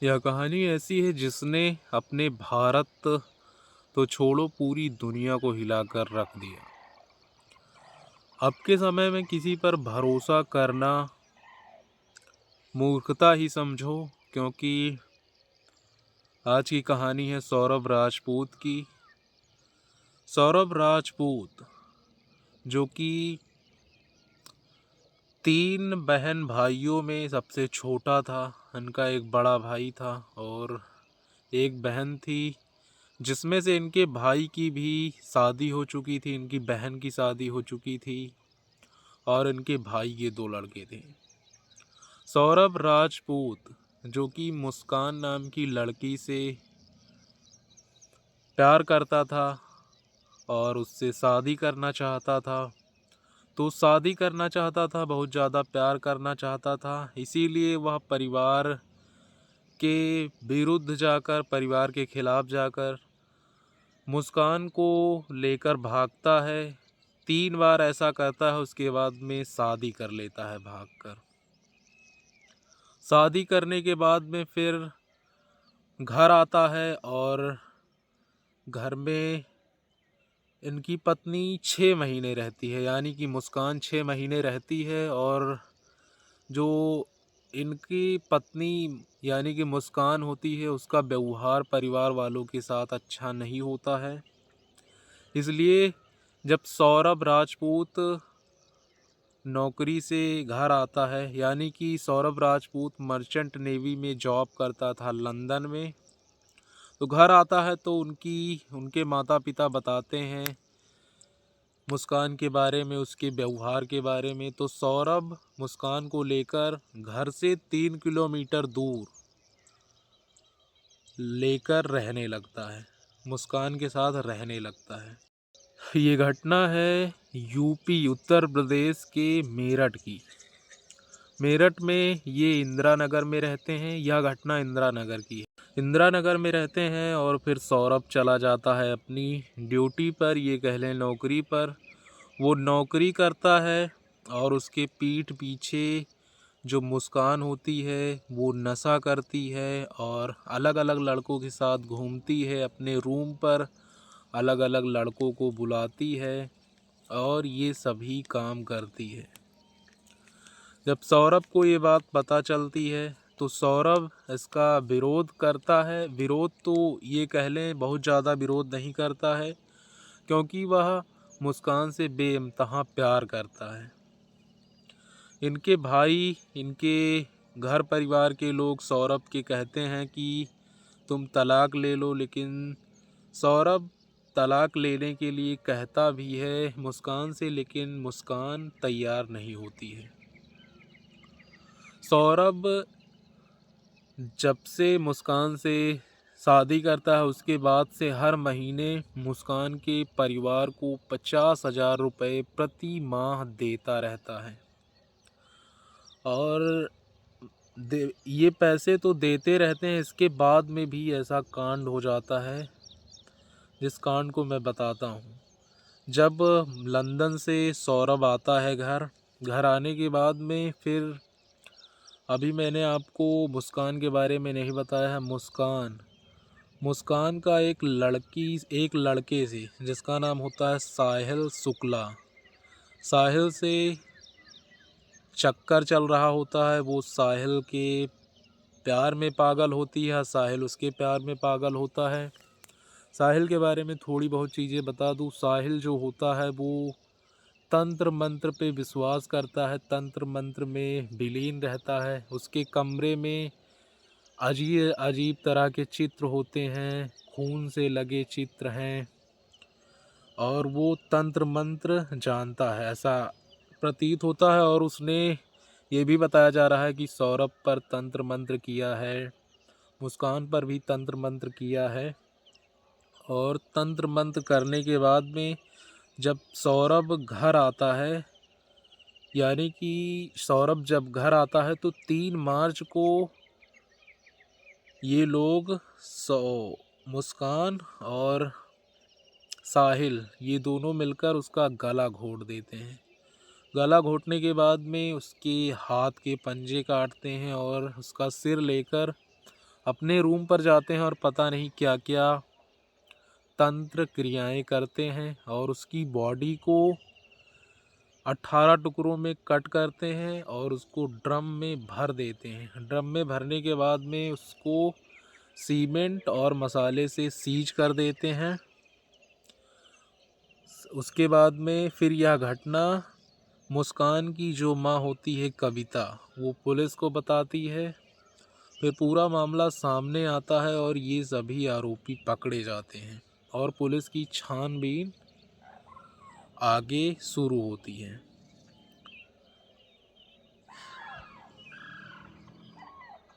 यह कहानी ऐसी है जिसने अपने भारत तो छोड़ो पूरी दुनिया को हिलाकर रख दिया। अब के समय में किसी पर भरोसा करना मूर्खता ही समझो, क्योंकि आज की कहानी है सौरभ राजपूत की। सौरभ राजपूत जो कि 3 बहन भाइयों में सबसे छोटा था। इनका एक बड़ा भाई था और एक बहन थी, जिसमें से इनके भाई की भी शादी हो चुकी थी, इनकी बहन की शादी हो चुकी थी और इनके भाई के 2 लड़के थे। सौरभ राजपूत जो कि मुस्कान नाम की लड़की से प्यार करता था और उससे शादी करना चाहता था। तो शादी करना चाहता था, बहुत ज़्यादा प्यार करना चाहता था, इसीलिए वह परिवार के विरुद्ध जाकर, परिवार के खिलाफ जाकर मुस्कान को लेकर भागता है। 3 बार ऐसा करता है, उसके बाद में शादी कर लेता है भागकर। शादी करने के बाद में फिर घर आता है और घर में इनकी पत्नी 6 महीने रहती है, यानी कि मुस्कान 6 महीने रहती है। और जो इनकी पत्नी यानी कि मुस्कान होती है, उसका व्यवहार परिवार वालों के साथ अच्छा नहीं होता है। इसलिए जब सौरभ राजपूत नौकरी से घर आता है, यानी कि सौरभ राजपूत मर्चेंट नेवी में जॉब करता था लंदन में, तो घर आता है तो उनके माता पिता बताते हैं मुस्कान के बारे में, उसके व्यवहार के बारे में। तो सौरभ मुस्कान को लेकर घर से 3 किलोमीटर दूर लेकर रहने लगता है, मुस्कान के साथ रहने लगता है। ये घटना है यूपी उत्तर प्रदेश के मेरठ की। मेरठ में ये इंदिरा नगर में रहते हैं। यह घटना इंदिरा नगर की है। इंदिरा नगर में रहते हैं और फिर सौरभ चला जाता है अपनी ड्यूटी पर, ये कह लें नौकरी पर। वो नौकरी करता है और उसके पीठ पीछे जो मुस्कान होती है वो नशा करती है और अलग अलग लड़कों के साथ घूमती है। अपने रूम पर अलग अलग लड़कों को बुलाती है और ये सभी काम करती है। जब सौरभ को ये बात पता चलती है तो सौरभ इसका विरोध करता है। विरोध तो ये कह लें बहुत ज़्यादा विरोध नहीं करता है, क्योंकि वह मुस्कान से बेइंतहा प्यार करता है। इनके भाई, इनके घर परिवार के लोग सौरभ के कहते हैं कि तुम तलाक ले लो, लेकिन सौरभ तलाक लेने के लिए कहता भी है मुस्कान से, लेकिन मुस्कान तैयार नहीं होती है। सौरभ जब से मुस्कान से शादी करता है, उसके बाद से हर महीने मुस्कान के परिवार को 50,000 रुपये प्रति माह देता रहता है। और ये पैसे तो देते रहते हैं, इसके बाद में भी ऐसा कांड हो जाता है जिस कांड को मैं बताता हूँ। जब लंदन से सौरभ आता है घर आने के बाद में फिर अभी मैंने आपको मुस्कान के बारे में नहीं बताया है। मुस्कान का एक लड़के से, जिसका नाम होता है साहिल शुक्ला, साहिल से चक्कर चल रहा होता है। वो साहिल के प्यार में पागल होती है, साहिल उसके प्यार में पागल होता है। साहिल के बारे में थोड़ी बहुत चीज़ें बता दूँ। साहिल जो होता है वो तंत्र मंत्र पे विश्वास करता है, तंत्र मंत्र में विलीन रहता है। उसके कमरे में अजीब अजीब तरह के चित्र होते हैं, खून से लगे चित्र हैं और वो तंत्र मंत्र जानता है, ऐसा प्रतीत होता है। और उसने ये भी बताया जा रहा है कि सौरभ पर तंत्र मंत्र किया है, मुस्कान पर भी तंत्र मंत्र किया है। और तंत्र मंत्र करने के बाद में जब सौरभ घर आता है, यानी कि सौरभ जब घर आता है तो 3 मार्च को ये लोग मुस्कान और साहिल ये दोनों मिलकर उसका गला घोट देते हैं। गला घोटने के बाद में उसके हाथ के पंजे काटते हैं और उसका सिर लेकर अपने रूम पर जाते हैं और पता नहीं क्या क्या तंत्र क्रियाएं करते हैं और उसकी बॉडी को 18 टुकड़ों में कट करते हैं और उसको ड्रम में भर देते हैं। ड्रम में भरने के बाद में उसको सीमेंट और मसाले से सीज कर देते हैं। उसके बाद में फिर यह घटना मुस्कान की जो माँ होती है कविता, वो पुलिस को बताती है। फिर पूरा मामला सामने आता है और ये सभी आरोपी पकड़े जाते हैं और पुलिस की छानबीन आगे शुरू होती है।